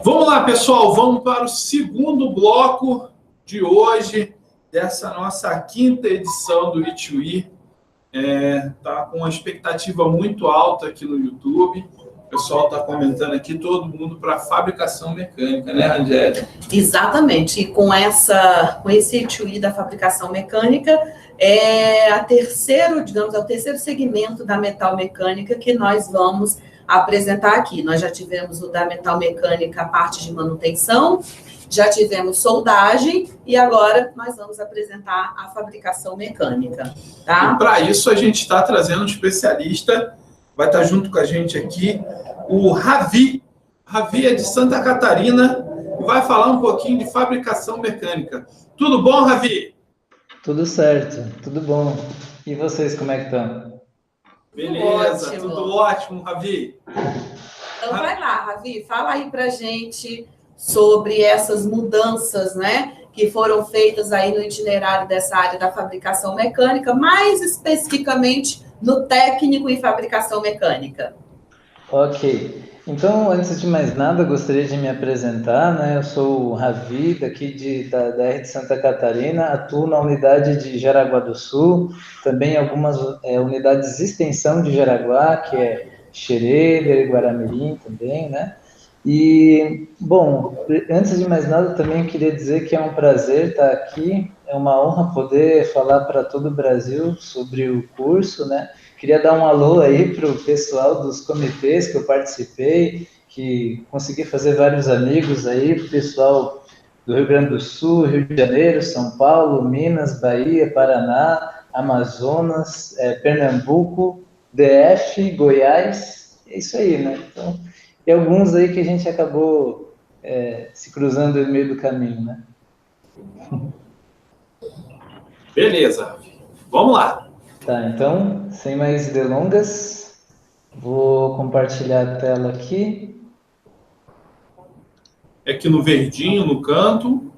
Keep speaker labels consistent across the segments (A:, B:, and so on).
A: Vamos lá, pessoal, vamos para o segundo bloco de hoje, dessa nossa quinta edição do It2E. Tá com uma expectativa muito alta aqui no YouTube. O pessoal está comentando aqui, todo mundo para fabricação mecânica, né, Angélica?
B: Exatamente, e com esse It2E da fabricação mecânica, é o terceiro segmento da metal mecânica que nós vamos apresentar aqui. Nós já tivemos o da metal mecânica, a parte de manutenção, já tivemos soldagem e agora nós vamos apresentar a fabricação mecânica, tá?
A: E para isso a gente está trazendo um especialista, vai estar junto com a gente aqui, o Ravi. Ravi é de Santa Catarina e vai falar um pouquinho de fabricação mecânica. Tudo bom, Ravi?
C: Tudo certo, tudo bom. E vocês, como é que estão?
A: Beleza,
B: Ótimo.
A: Tudo ótimo, Ravi.
B: Então vai lá, Ravi, fala aí pra gente sobre essas mudanças, né, que foram feitas aí no itinerário dessa área da fabricação mecânica, mais especificamente no técnico em fabricação mecânica.
C: Ok. Então, antes de mais nada, gostaria de me apresentar, né? Eu sou o Ravi, daqui da R de Santa Catarina, atuo na unidade de Jaraguá do Sul, também algumas unidades de extensão de Jaraguá, que é Xereder, Guaramirim também, né? E, bom, antes de mais nada, também queria dizer que é um prazer estar aqui, é uma honra poder falar para todo o Brasil sobre o curso, né? Queria dar um alô aí para o pessoal dos comitês que eu participei, que consegui fazer vários amigos aí, o pessoal do Rio Grande do Sul, Rio de Janeiro, São Paulo, Minas, Bahia, Paraná, Amazonas, Pernambuco, DF, Goiás, é isso aí, né? Então, e alguns aí que a gente acabou se cruzando no meio do caminho, né?
A: Beleza, vamos lá.
C: Tá, então, sem mais delongas, vou compartilhar a tela aqui.
A: É aqui no verdinho, no canto.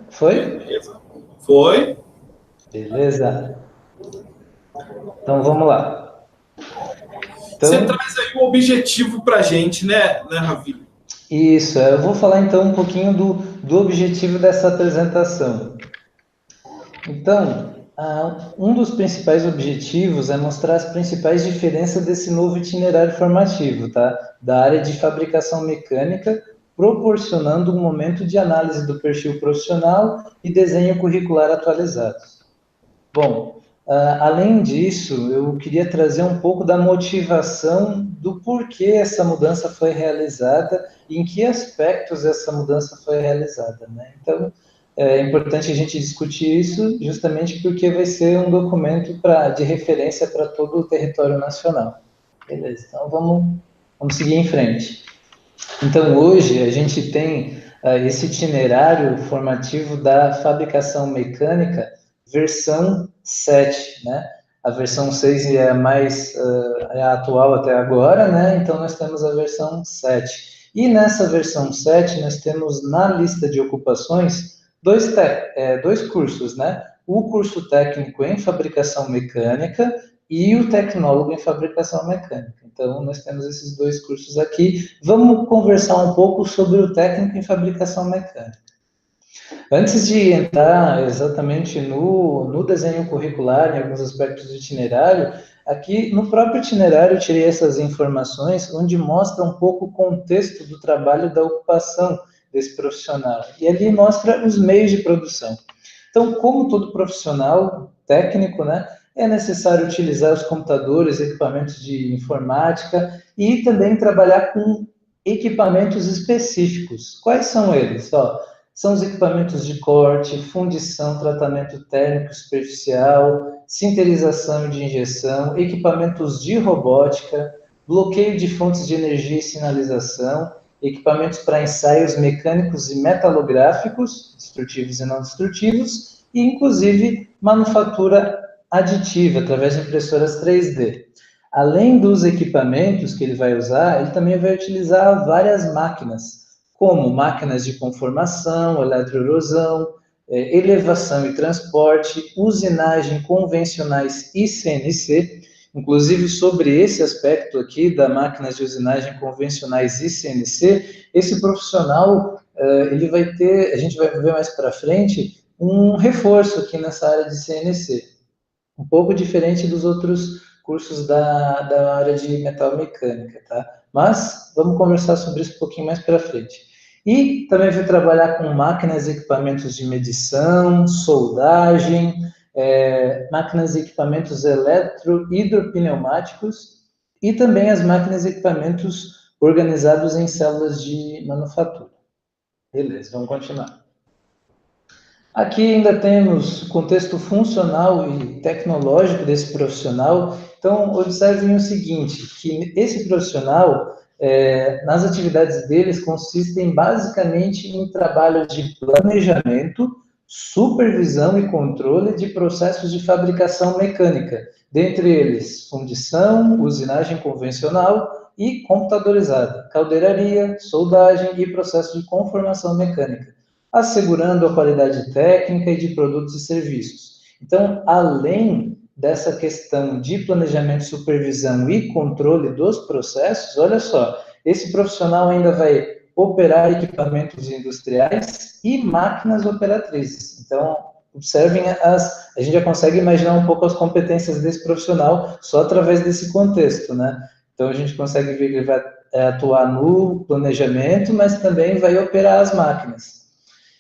C: Foi?
A: Beleza. Foi.
C: Beleza. Então, vamos lá. Então,
A: você traz aí o objetivo para a gente, né, Ravi?
C: Isso, eu vou falar então um pouquinho do objetivo dessa apresentação. Então, um dos principais objetivos é mostrar as principais diferenças desse novo itinerário formativo, tá? Da área de fabricação mecânica, proporcionando um momento de análise do perfil profissional e desenho curricular atualizados. Bom, além disso, eu queria trazer um pouco da motivação do porquê essa mudança foi realizada e em que aspectos essa mudança foi realizada, né? Então, é importante a gente discutir isso justamente porque vai ser um documento de referência para todo o território nacional. Beleza, então vamos seguir em frente. Então, hoje a gente tem esse itinerário formativo da fabricação mecânica versão 7, né? A versão 6 é a mais a atual até agora, né? Então, nós temos a versão 7. E nessa versão 7, nós temos na lista de ocupações dois cursos, né? O curso técnico em fabricação mecânica e o tecnólogo em fabricação mecânica. Então, nós temos esses dois cursos aqui. Vamos conversar um pouco sobre o técnico em fabricação mecânica. Antes de entrar exatamente no desenho curricular, em alguns aspectos do itinerário, aqui no próprio itinerário eu tirei essas informações, onde mostra um pouco o contexto do trabalho da ocupação desse profissional. E ali mostra os meios de produção. Então, como todo profissional técnico, né, é necessário utilizar os computadores, equipamentos de informática e também trabalhar com equipamentos específicos. Quais são eles? São os equipamentos de corte, fundição, tratamento térmico superficial, sinterização e de injeção, equipamentos de robótica, bloqueio de fontes de energia e sinalização, equipamentos para ensaios mecânicos e metalográficos, destrutivos e não destrutivos, e inclusive manufatura aditiva, através de impressoras 3D. Além dos equipamentos que ele vai usar, ele também vai utilizar várias máquinas, como máquinas de conformação, eletroerosão, elevação e transporte, usinagem convencionais e CNC, inclusive sobre esse aspecto aqui da máquinas de usinagem convencionais e CNC, esse profissional, ele vai ter, a gente vai ver mais para frente, um reforço aqui nessa área de CNC, um pouco diferente dos outros cursos da área de metal mecânica, tá? Mas vamos conversar sobre isso um pouquinho mais para frente. E também vai trabalhar com máquinas e equipamentos de medição, soldagem, máquinas e equipamentos hidropneumáticos e também as máquinas e equipamentos organizados em células de manufatura. Beleza, vamos continuar. Aqui ainda temos o contexto funcional e tecnológico desse profissional. Então, observem o seguinte, que esse profissional, nas atividades deles, consistem basicamente em trabalhos de planejamento, supervisão e controle de processos de fabricação mecânica, dentre eles fundição, usinagem convencional e computadorizada, caldeiraria, soldagem e processo de conformação mecânica, assegurando a qualidade técnica e de produtos e serviços. Então, além dessa questão de planejamento, supervisão e controle dos processos, olha só, esse profissional ainda vai operar equipamentos industriais e máquinas operatrizes. Então, observem, a gente já consegue imaginar um pouco as competências desse profissional só através desse contexto, né? Então, a gente consegue ver que ele vai atuar no planejamento, mas também vai operar as máquinas.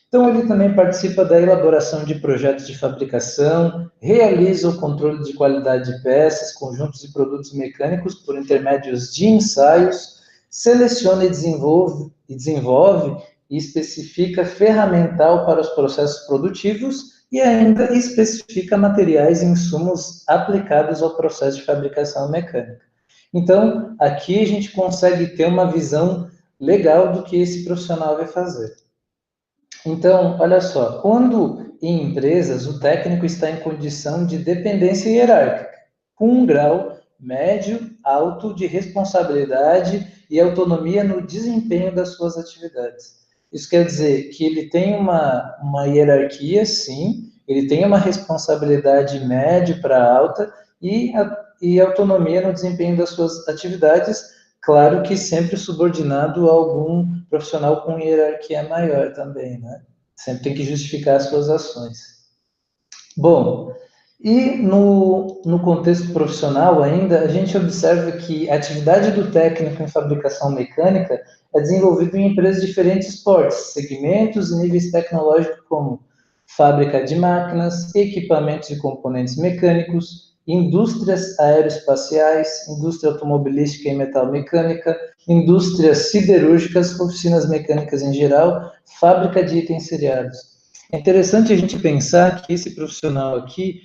C: Então, ele também participa da elaboração de projetos de fabricação, realiza o controle de qualidade de peças, conjuntos e produtos mecânicos por intermédios de ensaios, seleciona e desenvolve e especifica ferramental para os processos produtivos e ainda especifica materiais e insumos aplicados ao processo de fabricação mecânica. Então, aqui a gente consegue ter uma visão legal do que esse profissional vai fazer. Então, olha só, quando em empresas o técnico está em condição de dependência hierárquica, com um grau médio, alto de responsabilidade e autonomia no desempenho das suas atividades. Isso quer dizer que ele tem uma hierarquia, sim, ele tem uma responsabilidade média para alta e autonomia no desempenho das suas atividades, claro que sempre subordinado a algum profissional com hierarquia maior também, né? Sempre tem que justificar as suas ações. Bom, e no contexto profissional ainda, a gente observa que a atividade do técnico em fabricação mecânica é desenvolvida em empresas de diferentes portes, segmentos e níveis tecnológicos como fábrica de máquinas, equipamentos e componentes mecânicos, indústrias aeroespaciais, indústria automobilística e metal mecânica, indústrias siderúrgicas, oficinas mecânicas em geral, fábrica de itens seriados. É interessante a gente pensar que esse profissional aqui,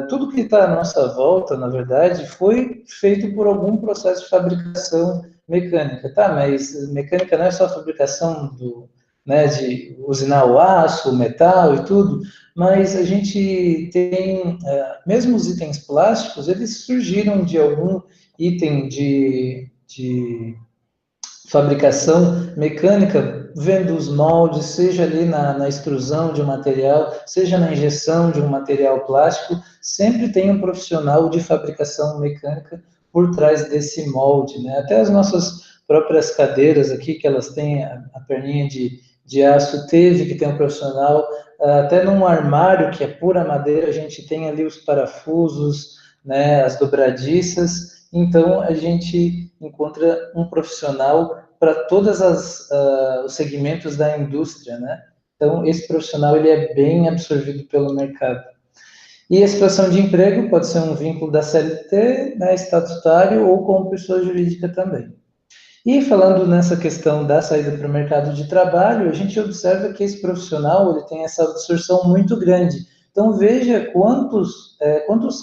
C: tudo que está à nossa volta, na verdade, foi feito por algum processo de fabricação mecânica, tá? Mas mecânica não é só a fabricação de usinar o aço, o metal e tudo, mas a gente tem, mesmo os itens plásticos, eles surgiram de algum item de fabricação mecânica, vendo os moldes, seja ali na extrusão de um material, seja na injeção de um material plástico, sempre tem um profissional de fabricação mecânica por trás desse molde, né? Até as nossas próprias cadeiras aqui, que elas têm a perninha de aço, teve que ter um profissional, até num armário que é pura madeira, a gente tem ali os parafusos, né, as dobradiças, então a gente encontra um profissional para todos os segmentos da indústria, né? Então esse profissional ele é bem absorvido pelo mercado. E a situação de emprego pode ser um vínculo da CLT, né, estatutário ou como pessoa jurídica também. E falando nessa questão da saída para o mercado de trabalho, a gente observa que esse profissional ele tem essa absorção muito grande. Então, veja quantos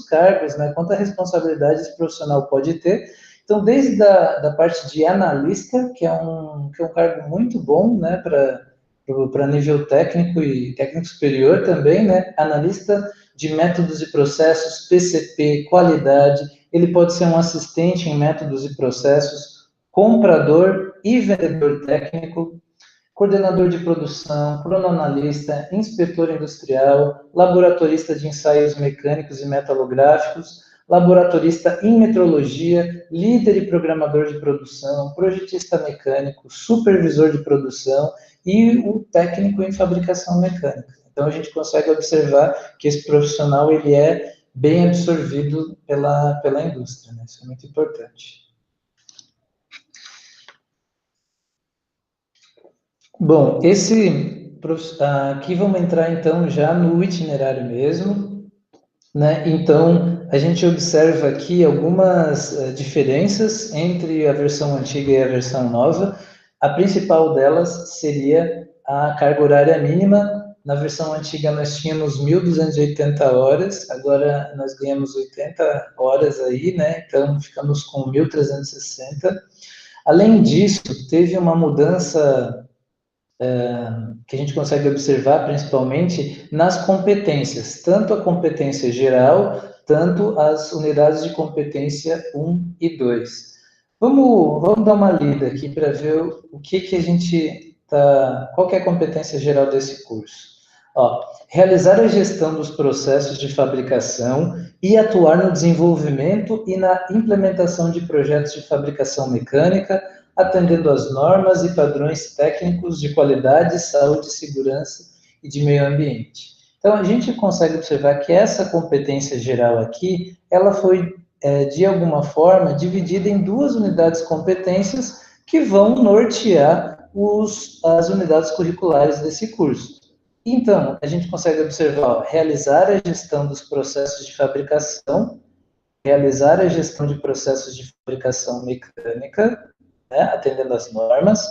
C: cargos, né, quanta responsabilidade esse profissional pode ter. Então, desde da parte de analista, que é um cargo muito bom, né, para nível técnico e técnico superior também, né, analista de métodos e processos, PCP, qualidade, ele pode ser um assistente em métodos e processos, comprador e vendedor técnico, coordenador de produção, cronoanalista, inspetor industrial, laboratorista de ensaios mecânicos e metalográficos, laboratorista em metrologia, líder e programador de produção, projetista mecânico, supervisor de produção e o técnico em fabricação mecânica. Então, a gente consegue observar que esse profissional ele é bem absorvido pela indústria, né? Isso é muito importante. Bom, aqui vamos entrar então já no itinerário mesmo, né? Então, a gente observa aqui algumas diferenças entre a versão antiga e a versão nova. A principal delas seria a carga horária mínima. Na versão antiga nós tínhamos 1.280 horas, agora nós ganhamos 80 horas aí, né? Então, ficamos com 1.360. Além disso, teve uma mudança que a gente consegue observar principalmente nas competências, tanto a competência geral, tanto as unidades de competência 1 e 2. Vamos dar uma lida aqui para ver o que a gente qual que é a competência geral desse curso. Ó, realizar a gestão dos processos de fabricação e atuar no desenvolvimento e na implementação de projetos de fabricação mecânica, atendendo às normas e padrões técnicos de qualidade, saúde, segurança e de meio ambiente. Então, a gente consegue observar que essa competência geral aqui, ela foi, de alguma forma, dividida em duas unidades de competências que vão nortear as unidades curriculares desse curso. Então, a gente consegue observar, realizar a gestão dos processos de fabricação, realizar a gestão de processos de fabricação mecânica, né, atendendo às normas,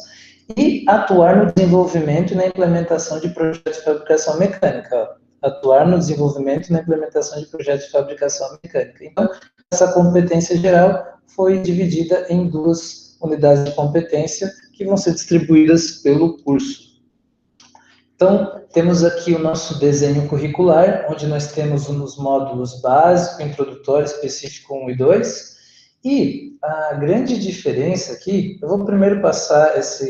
C: e atuar no desenvolvimento e na implementação de projetos de fabricação mecânica. Atuar no desenvolvimento e na implementação de projetos de fabricação mecânica. Então, essa competência geral foi dividida em duas unidades de competência que vão ser distribuídas pelo curso. Então, temos aqui o nosso desenho curricular, onde nós temos os módulos básico, introdutório, específico 1 e 2, e a grande diferença aqui, eu vou primeiro passar as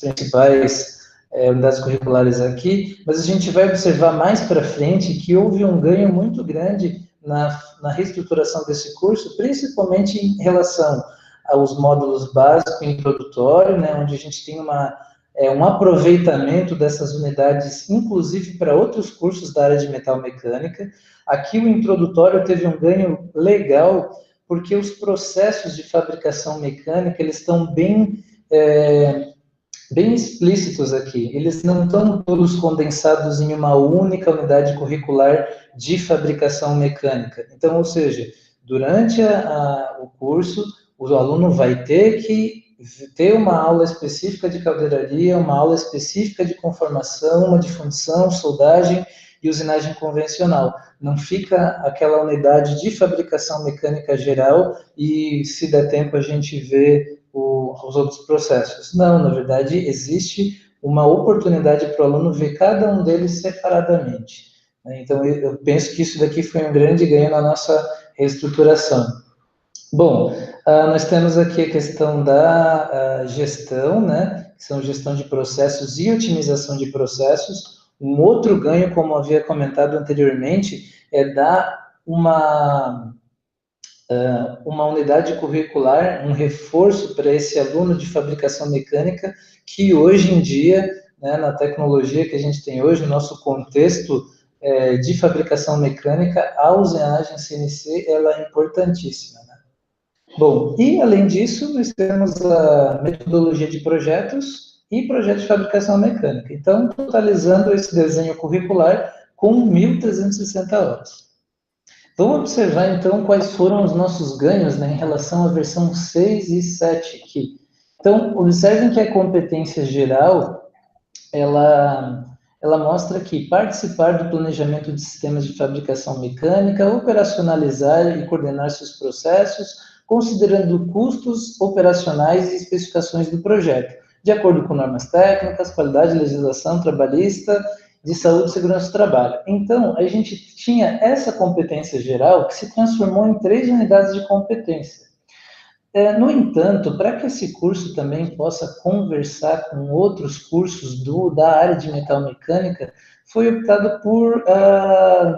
C: principais unidades curriculares aqui, mas a gente vai observar mais para frente que houve um ganho muito grande na reestruturação desse curso, principalmente em relação aos módulos básico e introdutório, né, onde a gente tem um aproveitamento dessas unidades, inclusive para outros cursos da área de metal mecânica. Aqui o introdutório teve um ganho legal, porque os processos de fabricação mecânica, eles estão bem explícitos aqui. Eles não estão todos condensados em uma única unidade curricular de fabricação mecânica. Então, ou seja, durante o curso, o aluno vai ter que ter uma aula específica de caldeiraria, uma aula específica de conformação, uma de fundição, soldagem e usinagem convencional. Não fica aquela unidade de fabricação mecânica geral e, se der tempo, a gente vê os outros processos. Não, na verdade, existe uma oportunidade para o aluno ver cada um deles separadamente. Então, eu penso que isso daqui foi um grande ganho na nossa reestruturação. Bom, nós temos aqui a questão da gestão, né, que são gestão de processos e otimização de processos. Um outro ganho, como havia comentado anteriormente, é dar uma unidade curricular, um reforço para esse aluno de fabricação mecânica, que hoje em dia, né, na tecnologia que a gente tem hoje, no nosso contexto de fabricação mecânica, a usinagem CNC ela é importantíssima, né? Bom, e além disso, nós temos a metodologia de projetos e projetos de fabricação mecânica. Então, totalizando esse desenho curricular com 1.360 horas. Vamos observar, então, quais foram os nossos ganhos, né, em relação à versão 6 e 7 aqui. Então, observem que a competência geral, ela mostra que participar do planejamento de sistemas de fabricação mecânica, operacionalizar e coordenar seus processos, considerando custos operacionais e especificações do projeto, de acordo com normas técnicas, qualidade, legislação trabalhista, de saúde e segurança do trabalho. Então, a gente tinha essa competência geral que se transformou em 3 unidades de competência. No entanto, para que esse curso também possa conversar com outros cursos da área de metal mecânica, foi optado por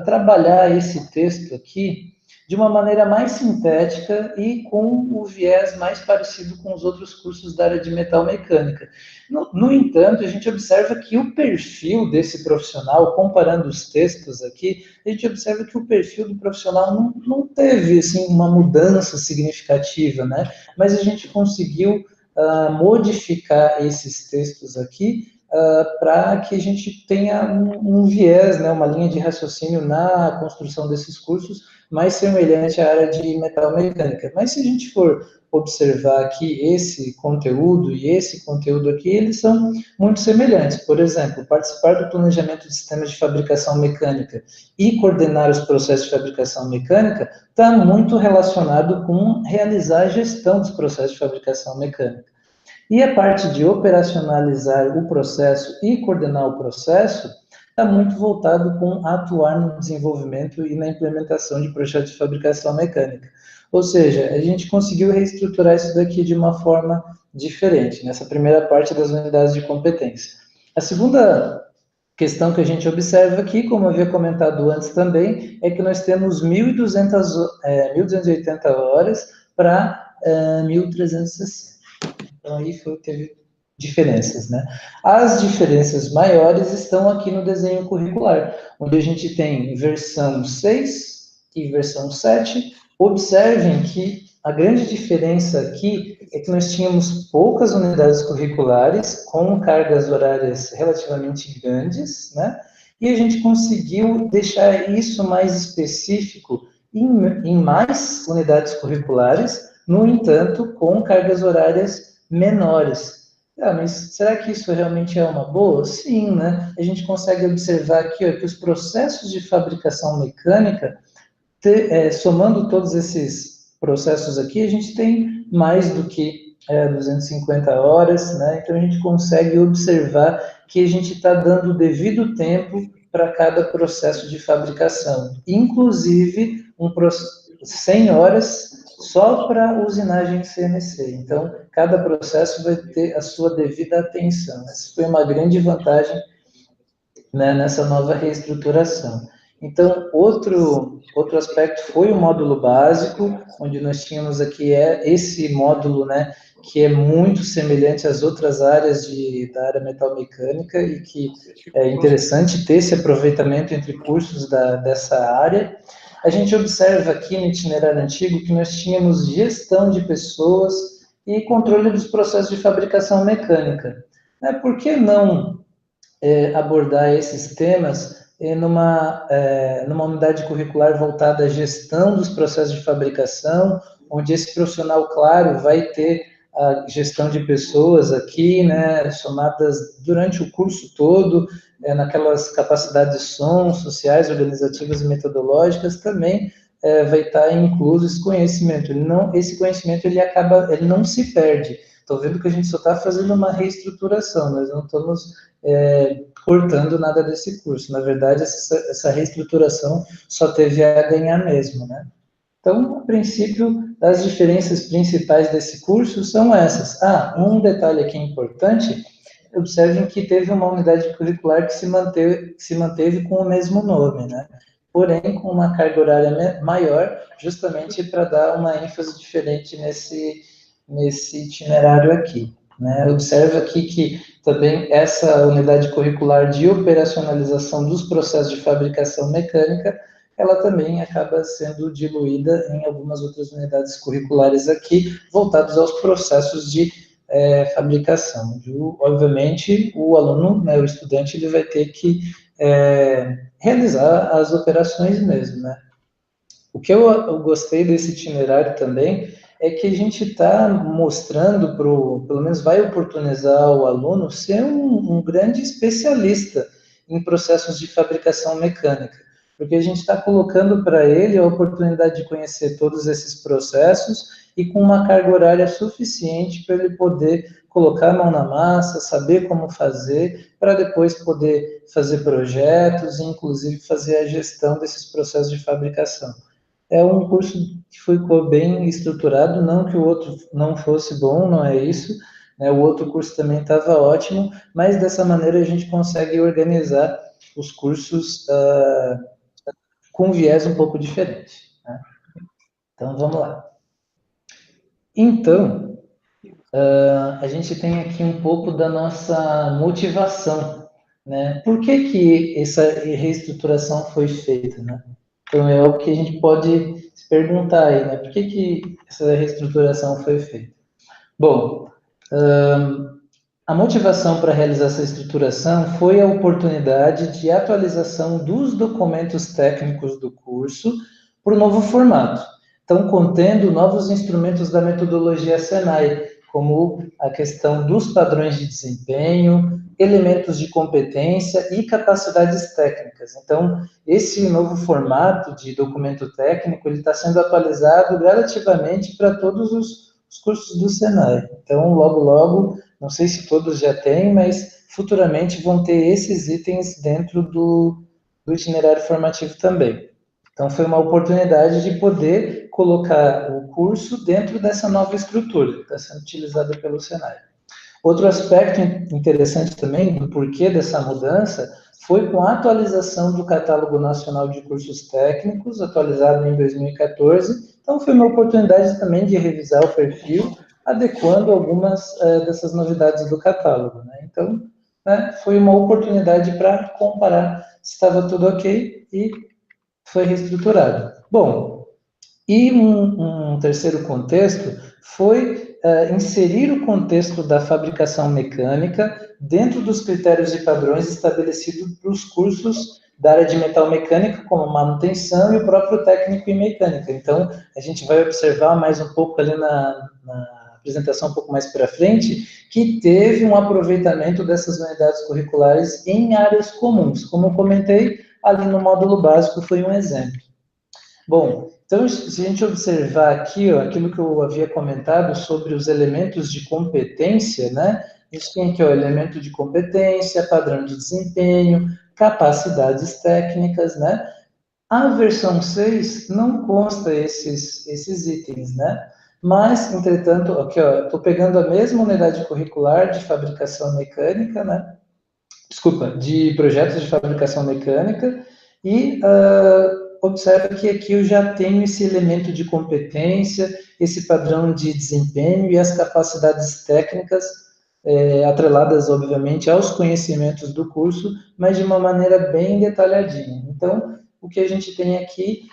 C: trabalhar esse texto aqui de uma maneira mais sintética e com o viés mais parecido com os outros cursos da área de metal mecânica. No entanto, a gente observa que o perfil desse profissional, comparando os textos aqui, a gente observa que o perfil do profissional não teve assim, uma mudança significativa, né? Mas a gente conseguiu modificar esses textos aqui para que a gente tenha um viés, né, uma linha de raciocínio na construção desses cursos mais semelhante à área de metal mecânica. Mas se a gente for observar aqui esse conteúdo e esse conteúdo aqui, eles são muito semelhantes. Por exemplo, participar do planejamento de sistemas de fabricação mecânica e coordenar os processos de fabricação mecânica está muito relacionado com realizar a gestão dos processos de fabricação mecânica. E a parte de operacionalizar o processo e coordenar o processo está muito voltado com atuar no desenvolvimento e na implementação de projetos de fabricação mecânica. Ou seja, a gente conseguiu reestruturar isso daqui de uma forma diferente, nessa primeira parte das unidades de competência. A segunda questão que a gente observa aqui, como eu havia comentado antes também, é que nós temos 1.280 horas para 1.360. Então, aí teve diferenças, né? As diferenças maiores estão aqui no desenho curricular, onde a gente tem versão 6 e versão 7. Observem que a grande diferença aqui é que nós tínhamos poucas unidades curriculares, com cargas horárias relativamente grandes, né? E a gente conseguiu deixar isso mais específico em mais unidades curriculares, no entanto, com cargas horárias menores. Mas será que isso realmente é uma boa? Sim, né? A gente consegue observar aqui que os processos de fabricação mecânica, somando todos esses processos aqui, a gente tem mais do que 250 horas, né? Então a gente consegue observar que a gente está dando o devido tempo para cada processo de fabricação, inclusive 100 horas só para usinagem CNC. Então, cada processo vai ter a sua devida atenção. Essa foi uma grande vantagem, né, nessa nova reestruturação. Então, outro aspecto foi o módulo básico, onde nós tínhamos aqui esse módulo, né, que é muito semelhante às outras áreas da área metalmecânica e que é interessante ter esse aproveitamento entre cursos dessa área. A gente observa aqui no itinerário antigo que nós tínhamos gestão de pessoas e controle dos processos de fabricação mecânica. Por que não abordar esses temas numa unidade curricular voltada à gestão dos processos de fabricação, onde esse profissional, claro, vai ter a gestão de pessoas aqui, né, somadas durante o curso todo, naquelas capacidades de som, sociais, organizativas e metodológicas, também vai estar incluso esse conhecimento. Esse conhecimento ele não se perde. Estou vendo que a gente só está fazendo uma reestruturação, nós não estamos cortando nada desse curso. Na verdade, essa reestruturação só teve a ganhar mesmo, né? Então, a princípio, as diferenças principais desse curso são essas. Um detalhe aqui importante, observem que teve uma unidade curricular que se manteve com o mesmo nome, né? Porém, com uma carga horária maior, justamente para dar uma ênfase diferente nesse itinerário aqui, né? Observa aqui que também essa unidade curricular de operacionalização dos processos de fabricação mecânica, ela também acaba sendo diluída em algumas outras unidades curriculares aqui, voltadas aos processos de fabricação. Obviamente, o aluno, né, o estudante, ele vai ter que realizar as operações mesmo, né? O que eu gostei desse itinerário também é que a gente está mostrando, pelo menos vai oportunizar o aluno ser um grande especialista em processos de fabricação mecânica, porque a gente está colocando para ele a oportunidade de conhecer todos esses processos e com uma carga horária suficiente para ele poder colocar a mão na massa, saber como fazer, para depois poder fazer projetos e, inclusive, fazer a gestão desses processos de fabricação. É um curso que ficou bem estruturado, não que o outro não fosse bom, não é isso, né? O outro curso também estava ótimo, mas dessa maneira a gente consegue organizar os cursos com um viés um pouco diferente, né? Então, vamos lá. Então, a gente tem aqui um pouco da nossa motivação, né? Por que essa reestruturação foi feita, né? Então, é o que a gente pode se perguntar aí, né? Por que essa reestruturação foi feita? Bom, a motivação para realizar essa estruturação foi a oportunidade de atualização dos documentos técnicos do curso para o novo formato. Então, contendo novos instrumentos da metodologia Senai, como a questão dos padrões de desempenho, elementos de competência e capacidades técnicas. Então, esse novo formato de documento técnico, ele está sendo atualizado gradativamente para todos os cursos do Senai. Então, logo, logo, não sei se todos já têm, mas futuramente vão ter esses itens dentro do itinerário formativo também. Então, foi uma oportunidade de poder colocar o curso dentro dessa nova estrutura que está sendo utilizada pelo Senai. Outro aspecto interessante também do porquê dessa mudança foi com a atualização do Catálogo Nacional de Cursos Técnicos, atualizado em 2014. Então, foi uma oportunidade também de revisar o perfil, adequando algumas dessas novidades do catálogo, né? Então, né, foi uma oportunidade para comparar se estava tudo ok e foi reestruturado. Bom, e um terceiro contexto foi inserir o contexto da fabricação mecânica dentro dos critérios e padrões estabelecidos para os cursos da área de metal mecânica, como manutenção e o próprio técnico em mecânica. Então, a gente vai observar mais um pouco ali na apresentação um pouco mais para frente, que teve um aproveitamento dessas unidades curriculares em áreas comuns. Como eu comentei, ali no módulo básico foi um exemplo. Bom, então, se a gente observar aqui, ó, aquilo que eu havia comentado sobre os elementos de competência, né? A gente tem aqui o elemento de competência, padrão de desempenho, capacidades técnicas, né? A versão 6 não consta esses itens, né? Mas, entretanto, aqui, ó, estou pegando a mesma unidade curricular de fabricação mecânica, né? Desculpa, de projetos de fabricação mecânica, e observa que aqui eu já tenho esse elemento de competência, esse padrão de desempenho e as capacidades técnicas atreladas, obviamente, aos conhecimentos do curso, mas de uma maneira bem detalhadinha. Então, o que a gente tem aqui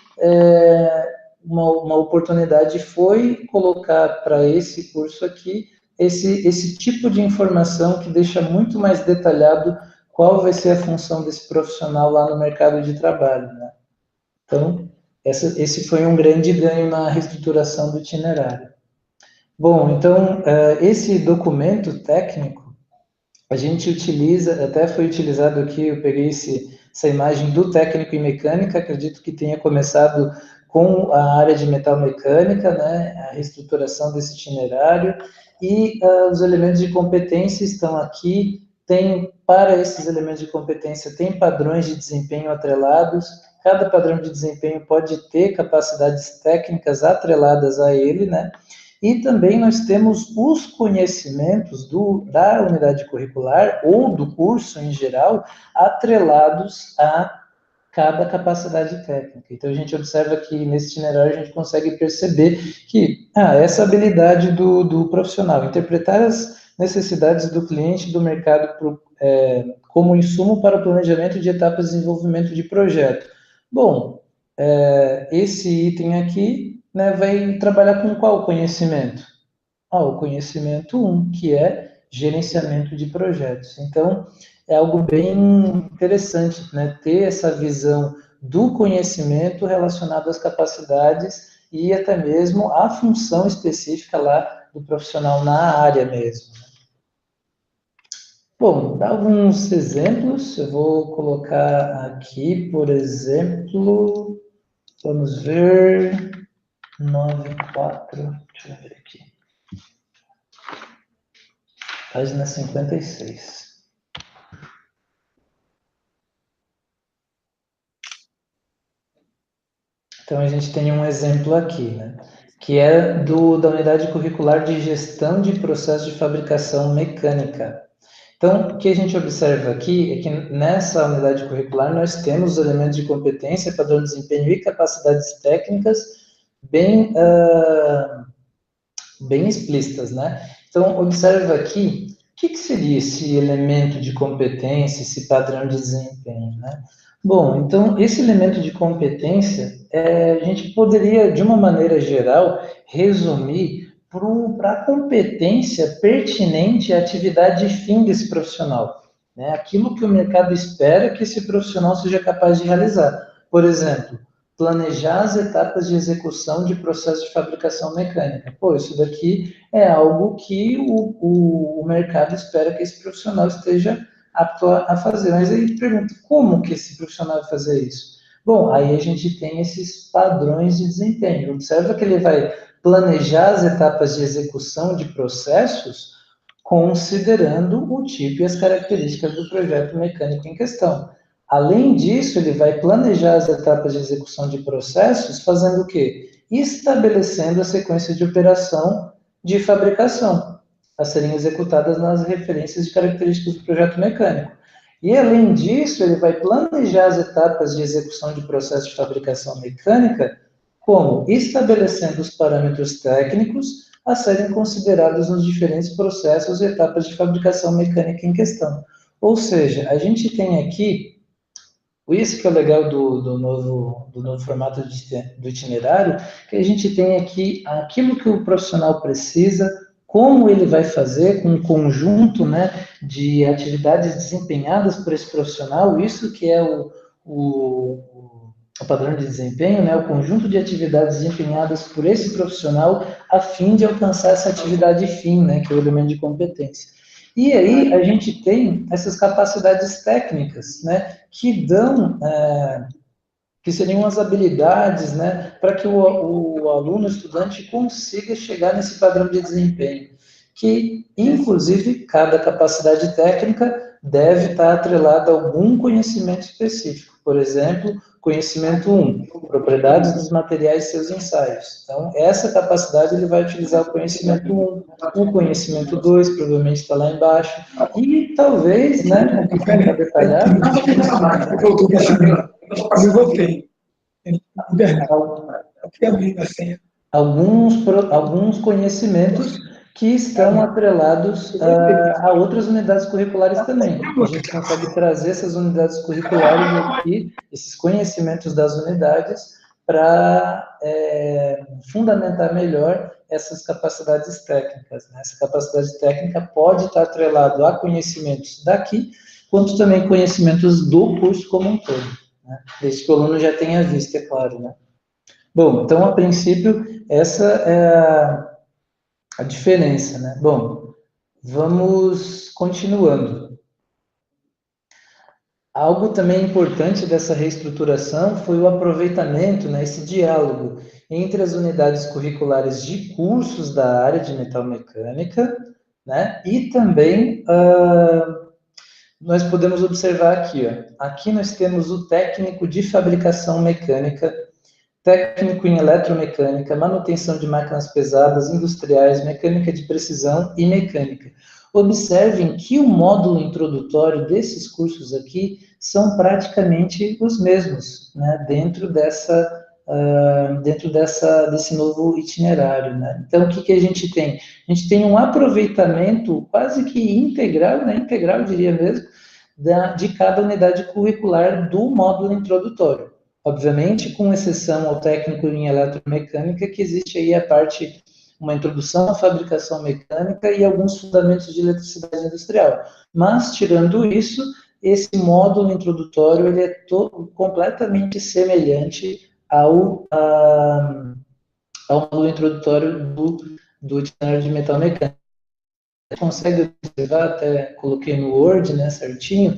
C: uma oportunidade foi colocar para esse curso aqui esse tipo de informação que deixa muito mais detalhado qual vai ser a função desse profissional lá no mercado de trabalho, né? Então, esse foi um grande ganho na reestruturação do itinerário. Bom, então, esse documento técnico, a gente utiliza, até foi utilizado aqui, eu peguei essa imagem do técnico em mecânica, acredito que tenha começado com a área de metal mecânica, né, a reestruturação desse itinerário, e os elementos de competência estão aqui, para esses elementos de competência, tem padrões de desempenho atrelados, cada padrão de desempenho pode ter capacidades técnicas atreladas a ele, né? E também nós temos os conhecimentos da unidade curricular ou do curso em geral atrelados a cada capacidade técnica. Então, a gente observa que nesse itinerário a gente consegue perceber que essa habilidade do profissional, interpretar as necessidades do cliente do mercado como insumo para o planejamento de etapas de desenvolvimento de projeto. Bom, esse item aqui, né, vai trabalhar com qual conhecimento? O conhecimento 1, que é gerenciamento de projetos. Então, é algo bem interessante, né, ter essa visão do conhecimento relacionado às capacidades e até mesmo à função específica lá do profissional na área mesmo. Bom, dar alguns exemplos, eu vou colocar aqui, por exemplo, vamos ver, 94, deixa eu ver aqui, página 56. Então, a gente tem um exemplo aqui, né, que é da unidade curricular de gestão de processo de fabricação mecânica. Então, o que a gente observa aqui é que nessa unidade curricular nós temos os elementos de competência, padrão de desempenho e capacidades técnicas bem, bem explícitas, né? Então, observa aqui, o que seria esse elemento de competência, esse padrão de desempenho, né? Bom, então, esse elemento de competência, a gente poderia, de uma maneira geral, resumir para a competência pertinente à atividade fim desse profissional, né? Aquilo que o mercado espera que esse profissional seja capaz de realizar. Por exemplo, planejar as etapas de execução de processo de fabricação mecânica. Pô, isso daqui é algo que o mercado espera que esse profissional esteja apto a fazer. Mas aí pergunta, como que esse profissional vai fazer isso? Bom, aí a gente tem esses padrões de desempenho. Observa que ele vai planejar as etapas de execução de processos considerando o tipo e as características do projeto mecânico em questão. Além disso, ele vai planejar as etapas de execução de processos, fazendo o quê? Estabelecendo a sequência de operação de fabricação, a serem executadas nas referências de características do projeto mecânico. E, além disso, ele vai planejar as etapas de execução de processo de fabricação mecânica, como? Estabelecendo os parâmetros técnicos a serem considerados nos diferentes processos e etapas de fabricação mecânica em questão. Ou seja, a gente tem aqui, isso que é o legal do novo formato do itinerário, que a gente tem aqui aquilo que o profissional precisa, como ele vai fazer, com um conjunto, né, de atividades desempenhadas por esse profissional, isso que é o padrão de desempenho, né, o conjunto de atividades desempenhadas por esse profissional a fim de alcançar essa atividade fim, né, que é o elemento de competência. E aí a gente tem essas capacidades técnicas, né, que dão, que seriam as habilidades, né, para que o aluno, o estudante, consiga chegar nesse padrão de desempenho, que, inclusive, cada capacidade técnica deve estar atrelada a algum conhecimento específico. Por exemplo, conhecimento 1, propriedades dos materiais e seus ensaios. Então, essa capacidade ele vai utilizar o conhecimento 1, o conhecimento 2, provavelmente está lá embaixo, e talvez, né, um pouquinho mais detalhado,
D: eu voltei.
C: alguns conhecimentos que estão atrelados a outras unidades curriculares também. A gente consegue trazer essas unidades curriculares aqui, esses conhecimentos das unidades, para fundamentar melhor essas capacidades técnicas, né? Essa capacidade técnica pode estar atrelado a conhecimentos daqui, quanto também conhecimentos do curso como um todo, né? Desde que o aluno já tenha visto, é claro, né? Bom, então, a princípio, essa é a diferença, né? Bom, vamos continuando. Algo também importante dessa reestruturação foi o aproveitamento, né, esse diálogo entre as unidades curriculares de cursos da área de metalmecânica, né, e também nós podemos observar aqui, ó, aqui nós temos o técnico de fabricação mecânica, técnico em eletromecânica, manutenção de máquinas pesadas, industriais, mecânica de precisão e mecânica. Observem que o módulo introdutório desses cursos aqui são praticamente os mesmos, né, dentro desse novo itinerário, né? Então, o que a gente tem? A gente tem um aproveitamento quase que integral, né, integral, eu diria mesmo, de cada unidade curricular do módulo introdutório. Obviamente, com exceção ao técnico em eletromecânica, que existe aí a parte, uma introdução à fabricação mecânica e alguns fundamentos de eletricidade industrial. Mas, tirando isso, esse módulo introdutório, ele é completamente semelhante ao módulo introdutório do itinerário de metalmecânica. Você consegue observar, até coloquei no Word, né, certinho,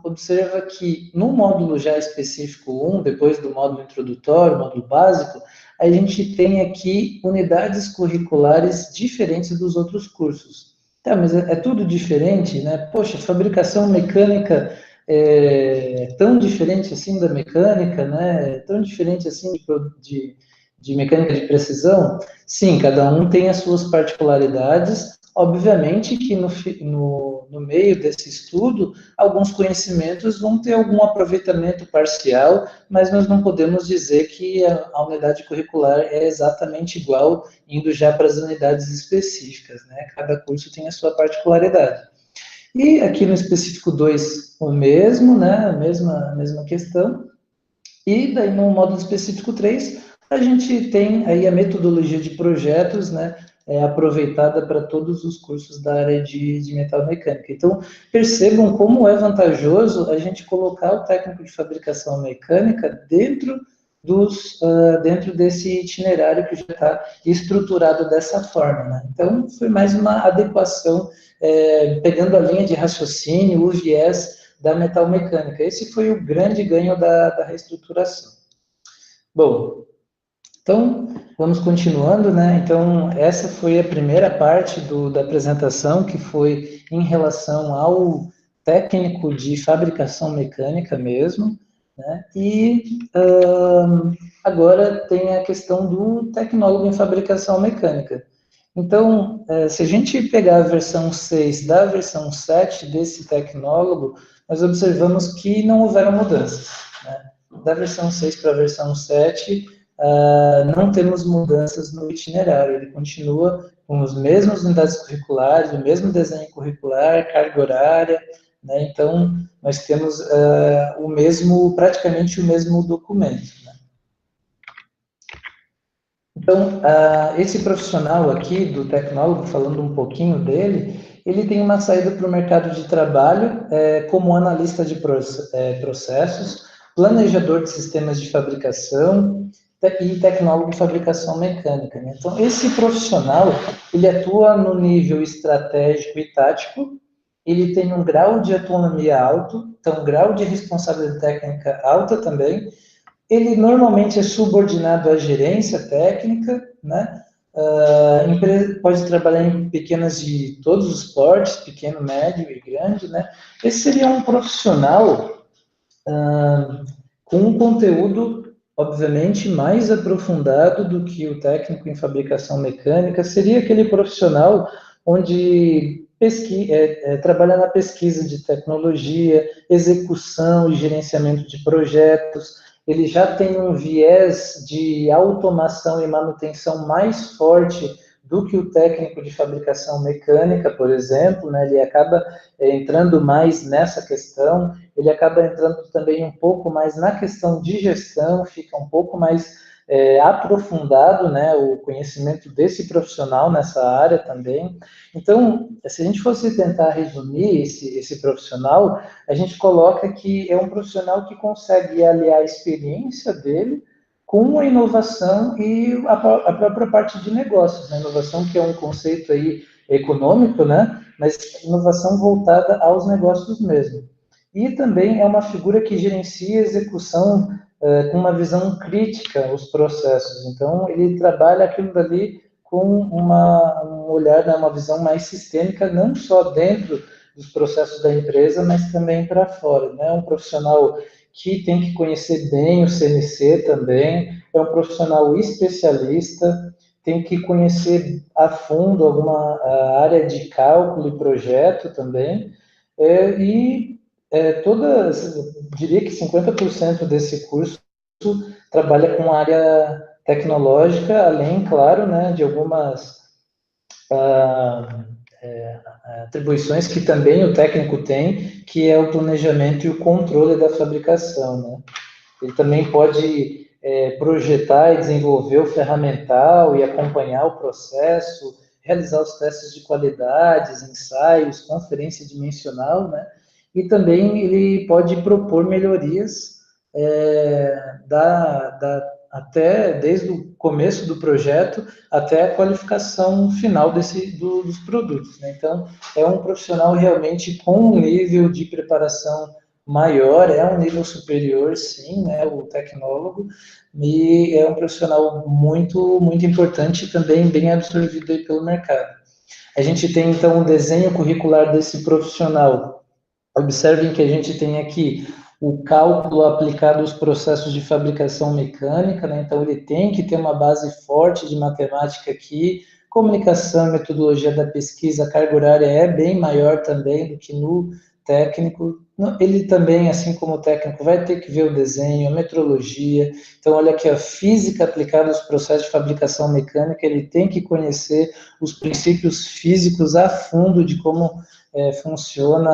C: observa que no módulo já específico 1, depois do módulo introdutório, módulo básico, a gente tem aqui unidades curriculares diferentes dos outros cursos. Tá, mas é tudo diferente, né? Poxa, fabricação mecânica é tão diferente assim da mecânica, né? É tão diferente assim de mecânica de precisão? Sim, cada um tem as suas particularidades, obviamente que no meio desse estudo, alguns conhecimentos vão ter algum aproveitamento parcial, mas nós não podemos dizer que a unidade curricular é exatamente igual, indo já para as unidades específicas, né? Cada curso tem a sua particularidade. E aqui no específico 2, o mesmo, né? A mesma questão. E daí no módulo específico 3, a gente tem aí a metodologia de projetos, né? Aproveitada para todos os cursos da área de metalmecânica. Então, percebam como é vantajoso a gente colocar o técnico de fabricação mecânica dentro desse itinerário que já está estruturado dessa forma, né? Então, foi mais uma adequação, pegando a linha de raciocínio, o viés da metalmecânica. Esse foi o grande ganho da reestruturação. Bom, então, vamos continuando, né? Então, essa foi a primeira parte da apresentação, que foi em relação ao técnico de fabricação mecânica mesmo, né? E agora tem a questão do tecnólogo em fabricação mecânica. Então, se a gente pegar a versão 6 da versão 7 desse tecnólogo, nós observamos que não houveram mudanças, né? Da versão 6 para a versão 7, não temos mudanças no itinerário, ele continua com as mesmas unidades curriculares, o mesmo desenho curricular, carga horária, né? Então, nós temos praticamente o mesmo documento, né? Então, esse profissional aqui, do tecnólogo, falando um pouquinho dele, ele tem uma saída para o mercado de trabalho como analista de processos, planejador de sistemas de fabricação e tecnólogo de fabricação mecânica, né? Então, esse profissional, ele atua no nível estratégico e tático, ele tem um grau de autonomia alto, então, um grau de responsabilidade técnica alta também. Ele normalmente é subordinado à gerência técnica, né? Pode trabalhar em pequenas de todos os portes, pequeno, médio e grande, né? Esse seria um profissional com um conteúdo, obviamente, mais aprofundado do que o técnico em fabricação mecânica. Seria aquele profissional onde trabalha na pesquisa de tecnologia, execução e gerenciamento de projetos. Ele já tem um viés de automação e manutenção mais forte do que o técnico de fabricação mecânica, por exemplo, né? Ele acaba entrando mais nessa questão, ele acaba entrando também um pouco mais na questão de gestão, fica um pouco mais aprofundado, né, o conhecimento desse profissional nessa área também. Então, se a gente fosse tentar resumir esse profissional, a gente coloca que é um profissional que consegue aliar a experiência dele com a inovação e a própria parte de negócios, né? Inovação que é um conceito aí econômico, né? Mas inovação voltada aos negócios mesmo. E também é uma figura que gerencia a execução com uma visão crítica os processos. Então, ele trabalha aquilo dali com um olhar, né, uma visão mais sistêmica, não só dentro dos processos da empresa, mas também para fora, né? Um profissional que tem que conhecer bem o CNC também, é um profissional especialista, tem que conhecer a fundo alguma área de cálculo e projeto também, diria que 50% desse curso trabalha com área tecnológica, além, claro, né, de algumas atribuições que também o técnico tem, que é o planejamento e o controle da fabricação, né? Ele também pode projetar e desenvolver o ferramental e acompanhar o processo, realizar os testes de qualidades, ensaios, conferência dimensional, né? E também ele pode propor melhorias até desde o começo do projeto até a qualificação final dos produtos, né? Então, é um profissional realmente com um nível de preparação maior, é um nível superior, sim, né, o tecnólogo, e é um profissional muito, muito importante e também bem absorvido aí pelo mercado. A gente tem, então, o desenho curricular desse profissional. Observem que a gente tem aqui o cálculo aplicado aos processos de fabricação mecânica, né? Então, ele tem que ter uma base forte de matemática aqui, comunicação, metodologia da pesquisa, a carga horária é bem maior também do que no técnico. Ele também, assim como o técnico, vai ter que ver o desenho, a metrologia. Então, olha aqui, a física aplicada aos processos de fabricação mecânica, ele tem que conhecer os princípios físicos a fundo de como funciona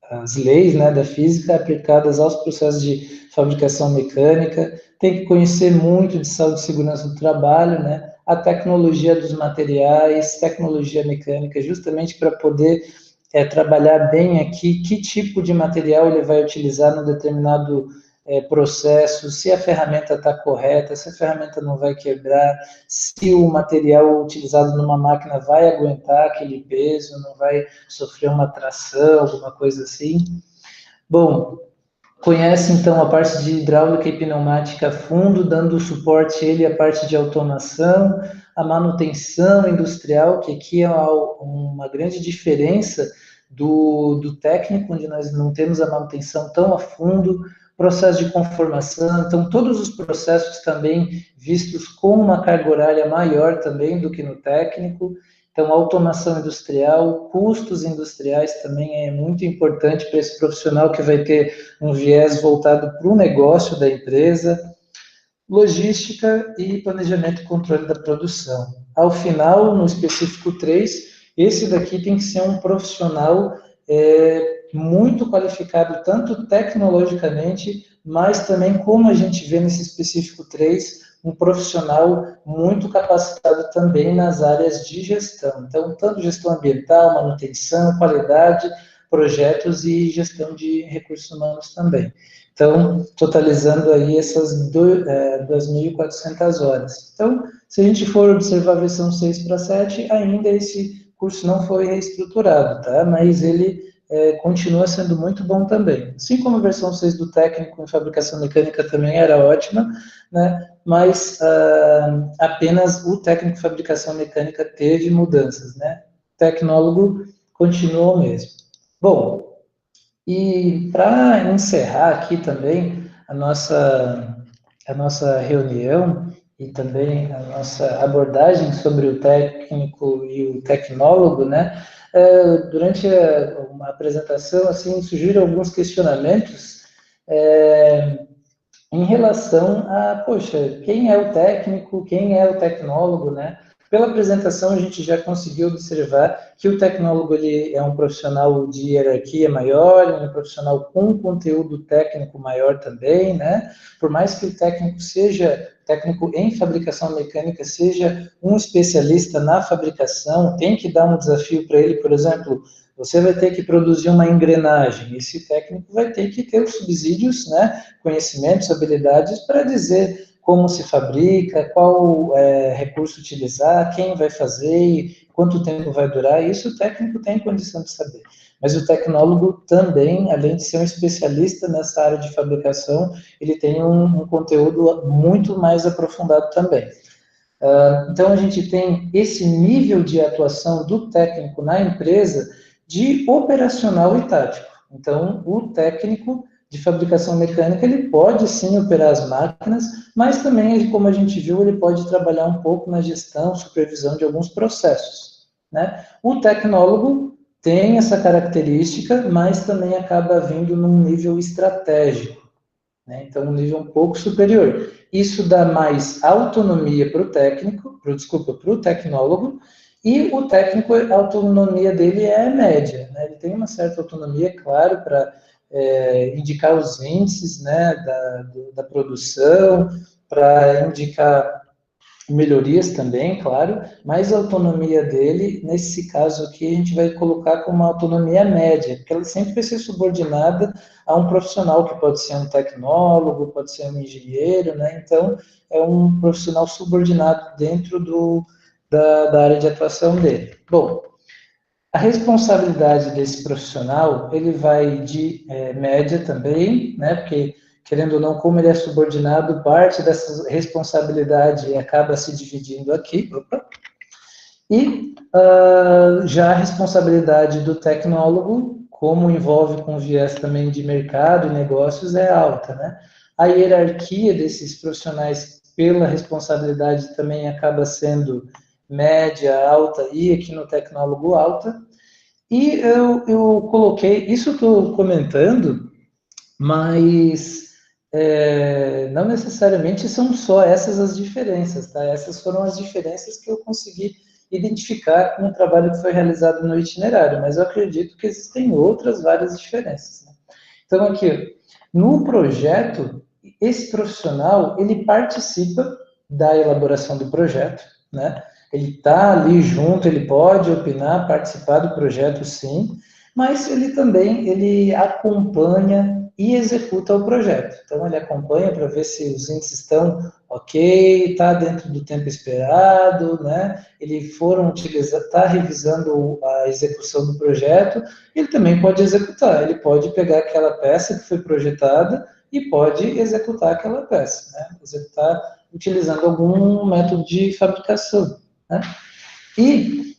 C: as leis, né, da física aplicadas aos processos de fabricação mecânica, tem que conhecer muito de saúde e segurança do trabalho, né, a tecnologia dos materiais, tecnologia mecânica, justamente para poder trabalhar bem aqui que tipo de material ele vai utilizar no determinado processo, se a ferramenta está correta, se a ferramenta não vai quebrar, se o material utilizado numa máquina vai aguentar aquele peso, não vai sofrer uma tração, alguma coisa assim. Bom, conhece então a parte de hidráulica e pneumática a fundo, dando suporte ele à parte de automação, a manutenção industrial, que aqui é uma grande diferença do técnico, onde nós não temos a manutenção tão a fundo, processo de conformação, então todos os processos também vistos com uma carga horária maior também do que no técnico. Então, automação industrial, custos industriais também é muito importante para esse profissional que vai ter um viés voltado para o negócio da empresa, logística e planejamento e controle da produção. Ao final, no específico 3, esse daqui tem que ser um profissional muito qualificado, tanto tecnologicamente, mas também, como a gente vê nesse específico 3, um profissional muito capacitado também nas áreas de gestão. Então, tanto gestão ambiental, manutenção, qualidade, projetos e gestão de recursos humanos também. Então, totalizando aí essas 2.400 horas. Então, se a gente for observar a versão 6 para 7, ainda esse curso não foi reestruturado, tá? Mas ele continua sendo muito bom também. Assim como a versão 6 do técnico em fabricação mecânica também era ótima, né? Mas apenas o técnico em fabricação mecânica teve mudanças, né? O tecnólogo continuou mesmo. Bom, e para encerrar aqui também a nossa reunião e também a nossa abordagem sobre o técnico e o tecnólogo, né? Durante uma apresentação, assim, surgiram alguns questionamentos em relação a, poxa, quem é o técnico, quem é o tecnólogo, né? Pela apresentação, a gente já conseguiu observar que o tecnólogo ele é um profissional de hierarquia maior, é um profissional com conteúdo técnico maior também, né? Por mais que o técnico em fabricação mecânica seja um especialista na fabricação, tem que dar um desafio para ele, por exemplo, você vai ter que produzir uma engrenagem, esse técnico vai ter que ter os subsídios, né, conhecimentos, habilidades para dizer como se fabrica, qual recurso utilizar, quem vai fazer, quanto tempo vai durar, isso o técnico tem condição de saber. Mas o tecnólogo também, além de ser um especialista nessa área de fabricação, ele tem um conteúdo muito mais aprofundado também. Então, a gente tem esse nível de atuação do técnico na empresa de operacional e tático. Então, o técnico de fabricação mecânica, ele pode sim operar as máquinas, mas também, como a gente viu, ele pode trabalhar um pouco na gestão, supervisão de alguns processos, né? O tecnólogo tem essa característica, mas também acaba vindo num nível estratégico, né? Então, um nível um pouco superior. Isso dá mais autonomia para o técnico, para o tecnólogo, e o técnico, a autonomia dele é média, né? Ele tem uma certa autonomia, claro, para indicar os índices, né, da produção, para indicar melhorias também, claro, mas a autonomia dele, nesse caso aqui, a gente vai colocar como uma autonomia média, porque ela sempre vai ser subordinada a um profissional, que pode ser um tecnólogo, pode ser um engenheiro, né? Então, é um profissional subordinado dentro da área de atuação dele. Bom, a responsabilidade desse profissional, ele vai de média também, né? Porque, querendo ou não, como ele é subordinado, parte dessa responsabilidade acaba se dividindo aqui. Opa. E já a responsabilidade do tecnólogo, como envolve com viés também de mercado e negócios, é alta, né? A hierarquia desses profissionais pela responsabilidade também acaba sendo média, alta e aqui no tecnólogo alta. E eu coloquei, isso estou comentando, mas não necessariamente são só essas as diferenças, tá? Essas foram as diferenças que eu consegui identificar com o trabalho que foi realizado no itinerário, mas eu acredito que existem outras várias diferenças, né? Então, aqui, no projeto, esse profissional, ele participa da elaboração do projeto, né? Ele está ali junto, ele pode opinar, participar do projeto, sim, mas ele também acompanha e executa o projeto. Então, ele acompanha para ver se os índices estão ok, está dentro do tempo esperado, né? Está revisando a execução do projeto, ele também pode executar, ele pode pegar aquela peça que foi projetada e pode executar aquela peça, né? Executar utilizando algum método de fabricação, né? E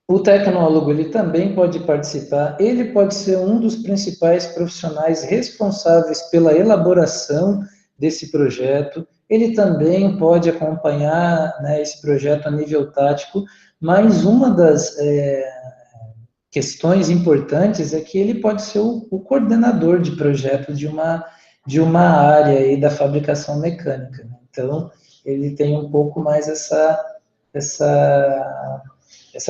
C: o tecnólogo, ele também pode participar, ele pode ser um dos principais profissionais responsáveis pela elaboração desse projeto, ele também pode acompanhar, né, esse projeto a nível tático, mas uma das questões importantes é que ele pode ser o coordenador de projeto de uma área aí da fabricação mecânica, né? Então, ele tem um pouco mais essa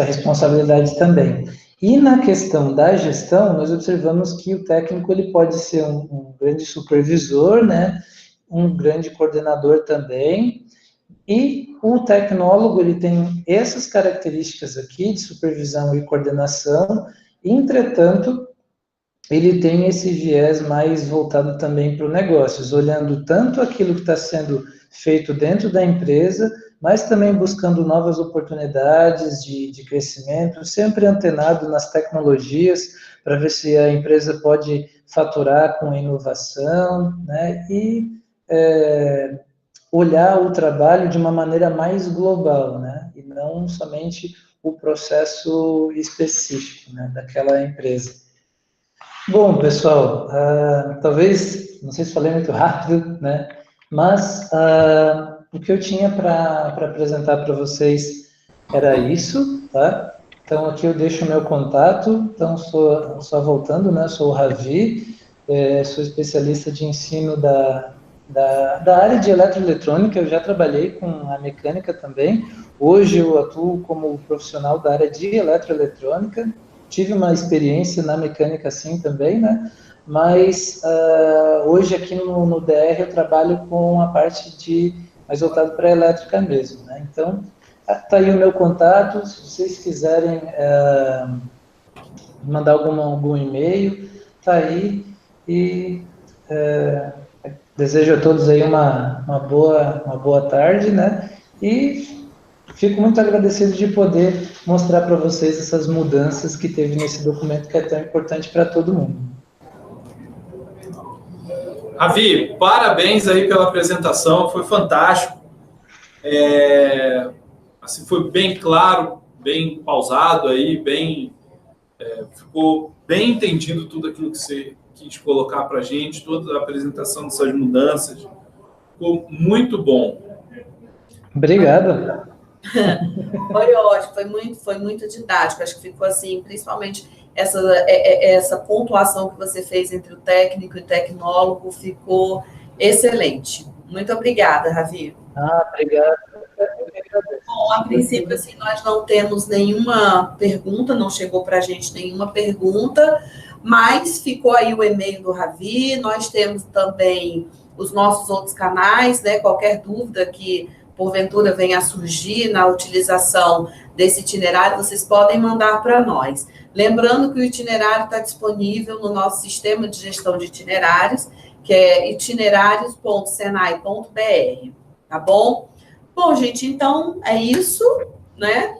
C: responsabilidade também. E na questão da gestão, nós observamos que o técnico ele pode ser um grande supervisor, né, um grande coordenador também, e o tecnólogo ele tem essas características aqui de supervisão e coordenação, entretanto, ele tem esse viés mais voltado também para o negócios, olhando tanto aquilo que está sendo feito dentro da empresa, mas também buscando novas oportunidades de crescimento, sempre antenado nas tecnologias, para ver se a empresa pode faturar com inovação, né, e olhar o trabalho de uma maneira mais global, né, e não somente o processo específico, né, daquela empresa. Bom, pessoal, talvez, não sei se falei muito rápido, né, mas o que eu tinha para apresentar para vocês era isso, tá? Então, aqui eu deixo o meu contato, então, só voltando, né, sou o Ravi, sou especialista de ensino da área de eletroeletrônica, eu já trabalhei com a mecânica também, hoje eu atuo como profissional da área de eletroeletrônica, tive uma experiência na mecânica sim também, né? Mas hoje aqui no DR eu trabalho com a parte mais voltado para a elétrica mesmo, né? Então, tá aí o meu contato, se vocês quiserem mandar algum e-mail, tá aí, e desejo a todos aí uma boa tarde, né? E fico muito agradecido de poder mostrar para vocês essas mudanças que teve nesse documento que é tão importante para todo mundo.
A: Ravi, parabéns aí pela apresentação, foi fantástico. Assim, foi bem claro, bem pausado aí, ficou bem entendido tudo aquilo que você quis colocar para a gente, toda a apresentação dessas mudanças. Ficou muito bom.
C: Obrigado.
B: Foi ótimo, foi muito didático. Acho que ficou assim, principalmente essa pontuação que você fez entre o técnico e o tecnólogo ficou excelente. Muito obrigada, Ravi.
C: Obrigado.
B: Bom, a princípio, assim, nós não temos nenhuma pergunta, não chegou para a gente nenhuma pergunta, mas ficou aí o e-mail do Ravi, nós temos também os nossos outros canais, né? Qualquer dúvida que porventura venha a surgir na utilização desse itinerário, vocês podem mandar para nós. Lembrando que o itinerário está disponível no nosso sistema de gestão de itinerários, que é itinerários.senai.br, tá bom? Bom, gente, então é isso, né?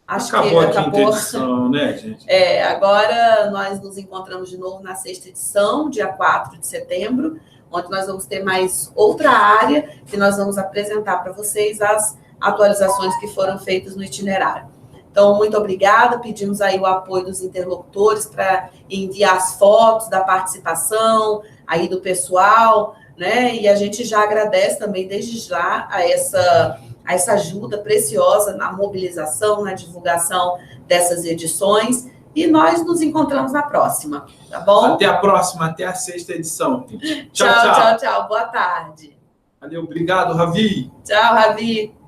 A: Acho que acabou a quinta edição, né, gente?
B: Agora nós nos encontramos de novo na sexta edição, dia 4 de setembro, onde nós vamos ter mais outra área que nós vamos apresentar para vocês as atualizações que foram feitas no itinerário. Então, muito obrigada, pedimos aí o apoio dos interlocutores para enviar as fotos da participação aí do pessoal, né? E a gente já agradece também desde já a essa ajuda preciosa na mobilização, na divulgação dessas edições. E nós nos encontramos na próxima, tá bom?
A: Até a próxima, até a 6ª edição.
B: Tchau, tchau, tchau. Boa tarde.
A: Valeu, obrigado, Ravi.
B: Tchau, Ravi.